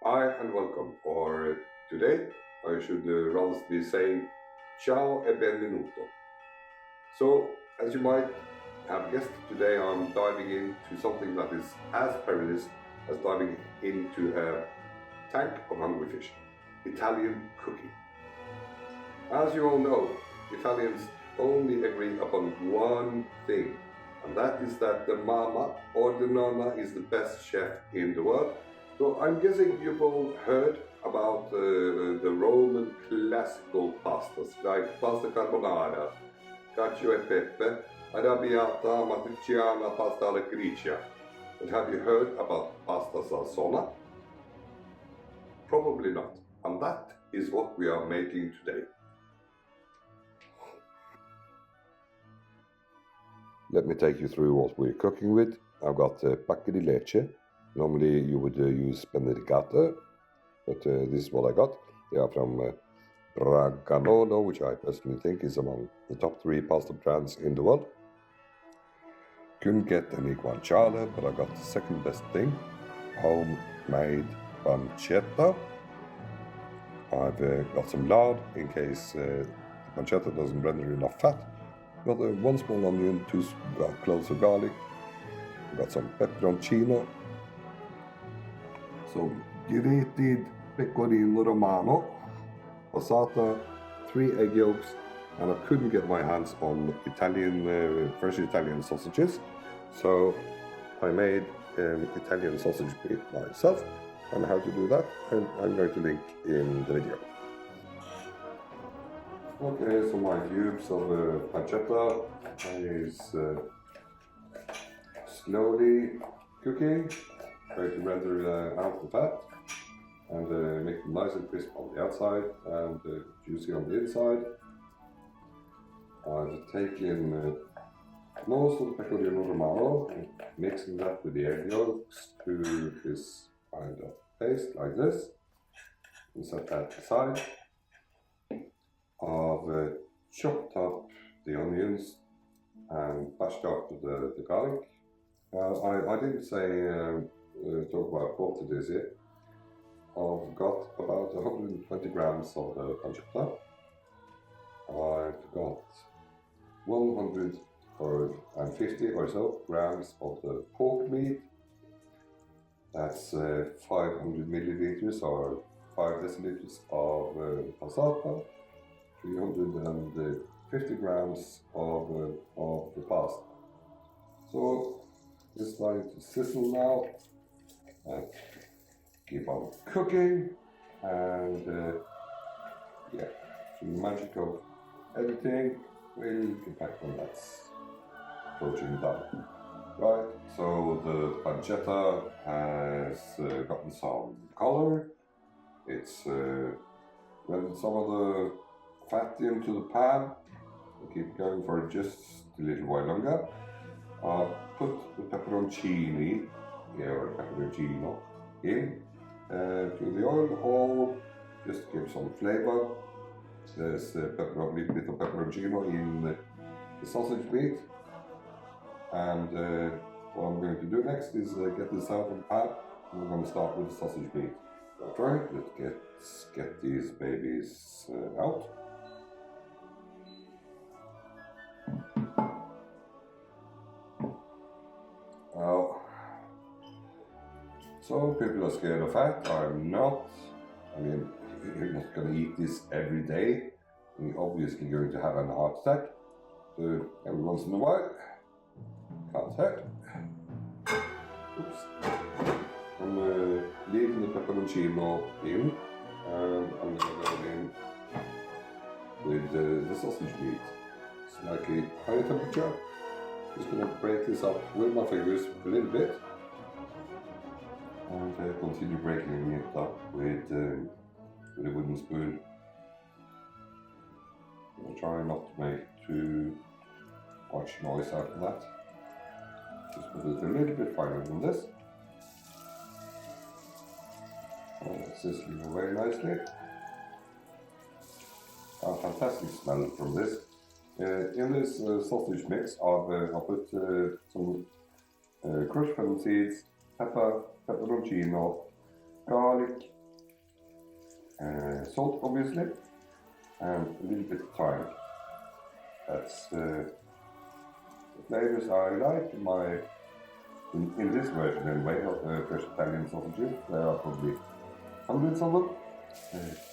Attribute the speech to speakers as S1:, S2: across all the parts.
S1: Hi and welcome, or today I should rather be saying ciao e benvenuto. So, as you might have guessed, today I'm diving into something that is as perilous as diving into a tank of hungry fish, Italian cooking. As you all know, Italians only agree upon one thing, and that is that the mama or the nonna is the best chef in the world. So I'm guessing you've all heard about the Roman classical pastas like pasta carbonara, cacio e pepe, arrabbiata, matriciana, pasta alla gricia. But have you heard about pasta Zozonna? Probably not. And that is what we are making today. Let me take you through what we're cooking with. I've got pacche di leche. Normally you would use Benedicata, but this is what I got. They are from Braganolo, which I personally think is among the top 3 pasta brands in the world. Couldn't get any guanciale, but I got the second best thing, homemade pancetta. I've got some lard in case the pancetta doesn't render enough fat. Got 1 small onion, 2 cloves of garlic. Got some peperoncino, some grated pecorino romano, passata, 3 egg yolks, and I couldn't get my hands on fresh Italian sausages, so I made Italian sausage meat myself. And how to do that, I'm going to link in the video. Okay, so my cubes of pancetta is slowly cooking, trying to render out the fat and make them nice and crisp on the outside and juicy on the inside. I've taken most of the pecorino romano and mixing that with the egg yolks to this kind of paste like this, and set that aside. I've chopped up the onions and bashed up the garlic. I didn't say talk about quantities here. I've got about 120 grams of pancetta. I've got 150 or so grams of the pork meat. That's 500 milliliters or 5 deciliters of passata, 350 grams of the pasta. So it's starting to sizzle now and keep on cooking, and yeah, through the magic of editing, we'll get back when that's approaching done. Right, so the pancetta has gotten some color. It's rendered some of the fat into the pan. We'll keep going for just a little while longer. Put the pepperoncino in to the oil hole just to give some flavor. There's a bit of pepperoncino in the sausage meat. And what I'm going to do next is get this out of the pan, and we're going to start with the sausage meat. That's right, let's get these babies out. Now, some people are scared of fat. I'm not. I mean, you're not going to eat this every day. You're obviously going to have an heart attack. So every once in a while. Can't hurt. Oops. I'm leaving the pepperoncino in, and I'm going to go in with the sausage meat. Slightly higher temperature. Just going to break this up with my fingers a little bit, and continue breaking it up with a wooden spoon. I'll try not to make too much noise out of that. Just put it a little bit finer than this. It's sizzling away nicely. A fantastic smell from this. In this sausage mix, I've put some crushed pepper seeds, pepper, pepperoncino, garlic, salt obviously, and a little bit of thyme. That's the flavors I like in this version anyway of the fresh Italian sausages. There are probably hundreds of them.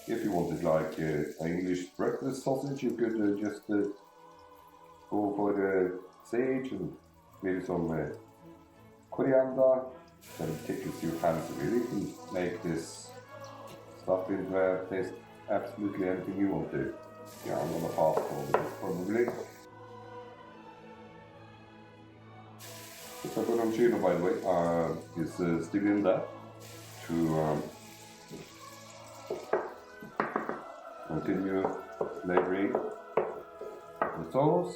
S1: If you wanted like an English breakfast sausage, you could just go for the sage and maybe some coriander, that tickles your fancy really. You can make this stuff into taste absolutely anything you want to. Yeah, I'm gonna pass for this probably. The pepperoncino, by the way, is still in there to continue flavoring the sauce.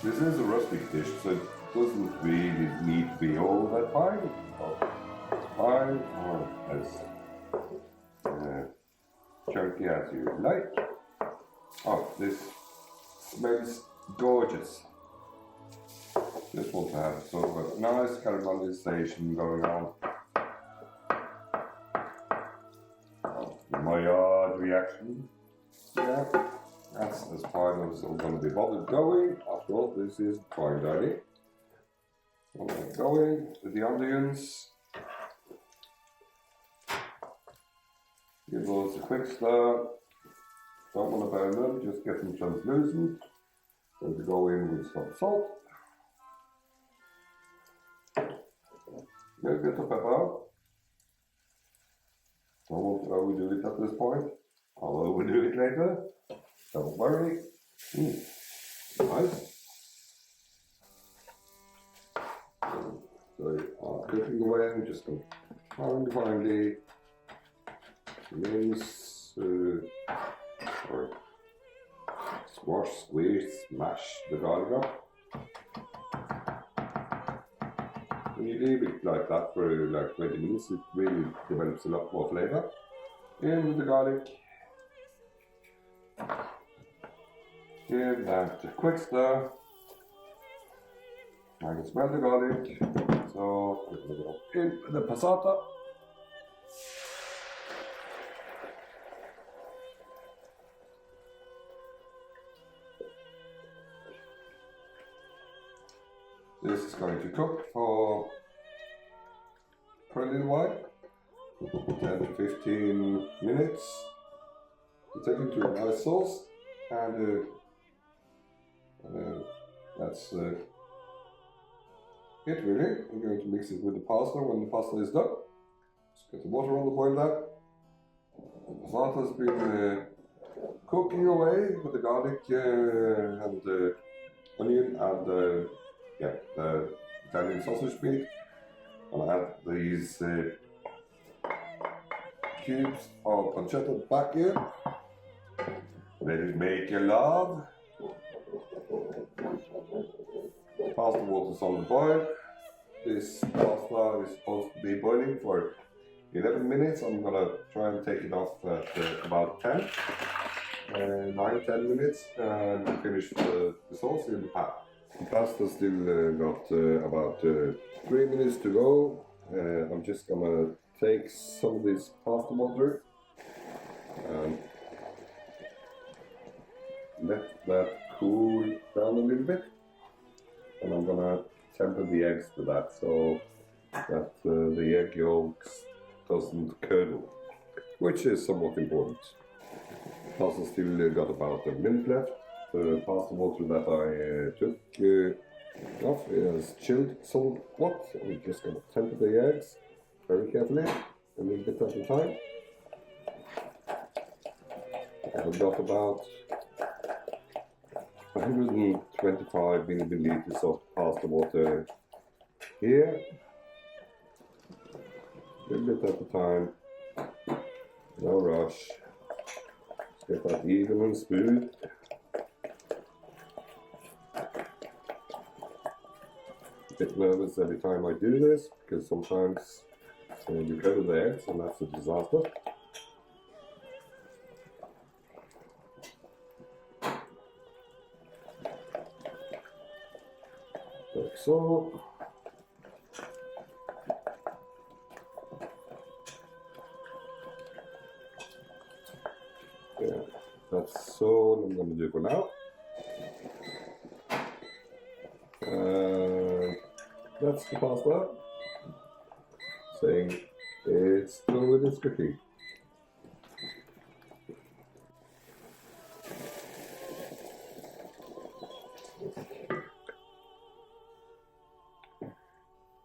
S1: This is a rustic dish, so it doesn't really need to be all that fine. It's fine or as chunky as you like. Oh, this smells gorgeous. Just want to have sort of a nice caramelization going on. Maillard reaction. Yeah, that's as far as I'm going to be bothered going. After all, this is fine dining. I'm going with the onions. Give those a quick stir. Don't want to burn them, just get them translucent. Going to go in with some salt. A little bit of pepper. I won't overdo it at this point. I'll overdo it later. Don't worry. Nice. So cooking away, I'm just going to finely mince or squash, squeeze, smash the garlic up. When you leave it like that for like 20 minutes, it really develops a lot more flavor. In with the garlic. Give that a quick stir. I can smell the garlic, so I'm going to go in with the passata. This is going to cook for a little while, 10 to 15 minutes. You take it to a nice sauce, and that's it really. I'm going to mix it with the pasta when the pasta is done. Just get the water on the boil there. The pasta has been cooking away with the garlic and the onion and the Italian sausage meat. I'll add these cubes of pancetta back in. Let it make you love. Pasta water's on the boil. This pasta is supposed to be boiling for 11 minutes. I'm gonna try and take it off at about 10, 9-10 minutes and finish the sauce in the pan. The pasta still got about 3 minutes to go. I'm just gonna take some of this pasta water and let that cool down a little bit. And I'm gonna temper the eggs with that so that the egg yolks doesn't curdle, which is somewhat important. Pasta still got about a minute left. The pasta water that I took off is chilled somewhat. I'm just going to temper the eggs very carefully, a little bit at a time. I've got about 125 milliliters of pasta water here. A little bit at a time, no rush. Just get that even and smooth. A bit nervous every time I do this because sometimes you go to the eggs and that's a disaster. Like so. going to do for now. That's the pasta saying it's done with its cooking.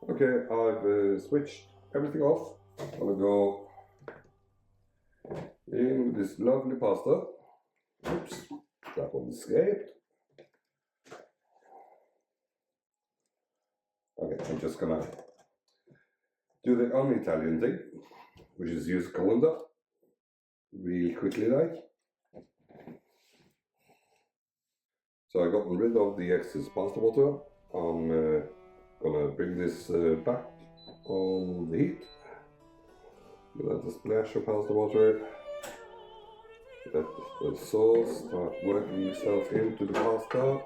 S1: Okay, I've switched everything off. I'm gonna go in with this lovely pasta. Oops, that one escaped. Okay, I'm just gonna do the un-Italian thing, which is use colander real quickly like. So I've gotten rid of the excess pasta water. I'm gonna bring this back on the heat. Let the splash of pasta water. Let the sauce start working itself into the pasta.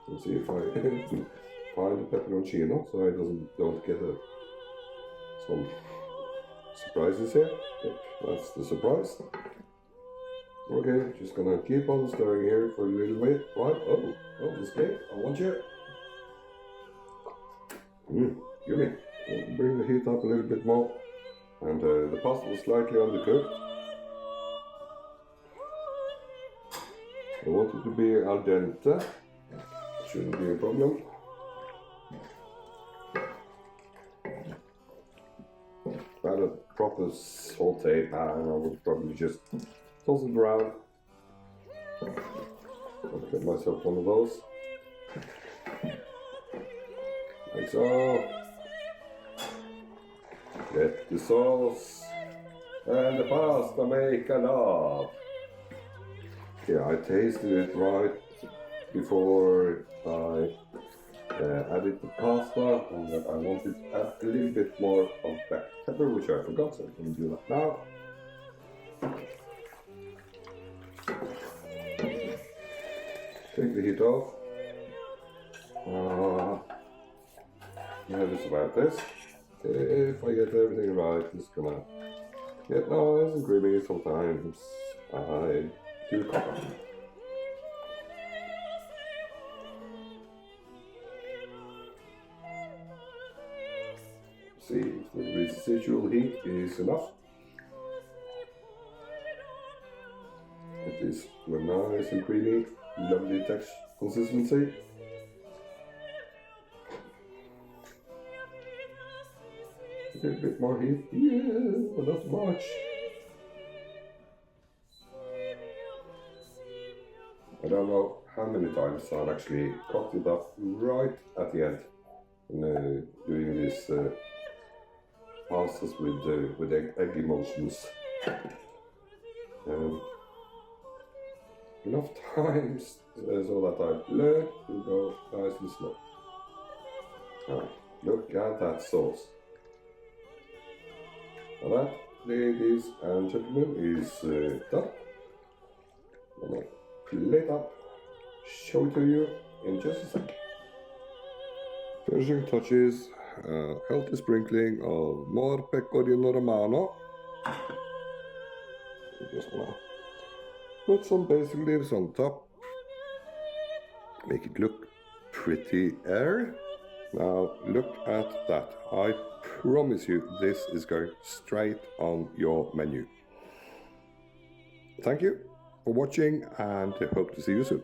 S1: Let's see if I find the pepperoncino so I don't get some surprises here. Yep, that's the surprise. Okay, just gonna keep on stirring here for a little bit. Right, oh, escape, I want you. Yummy. Bring the heat up a little bit more. And the pasta was slightly undercooked. I want it to be al dente. Shouldn't be a problem. Add a proper saute pan, and I would probably just toss it around. I'll get myself one of those. Like so. Get the sauce and the pasta make a love. Yeah, I tasted it right before I added the pasta, and that I wanted to add a little bit more of black pepper, which I forgot, so I'm going to do that now. Take the heat off. Notice about this. If I get everything right, it's gonna get nice and creamy. Sometimes I do cover. See if the residual heat is enough. It is nice and creamy, lovely texture, consistency. A little bit more heat, yeah, but not much. I don't know how many times I've actually cocked it up right at the end in doing this pastas with egg emulsions. Enough times so that I've learned to go nice and slow. Look at that sauce. Now that, ladies and gentlemen, is done. I'm gonna plate up, show it to you in just a sec. Finishing touches, healthy sprinkling of more pecorino romano. Just gonna put some basil leaves on top. Make it look prettier. Now look at that. I promise you this is going straight on your menu. Thank you for watching and I hope to see you soon.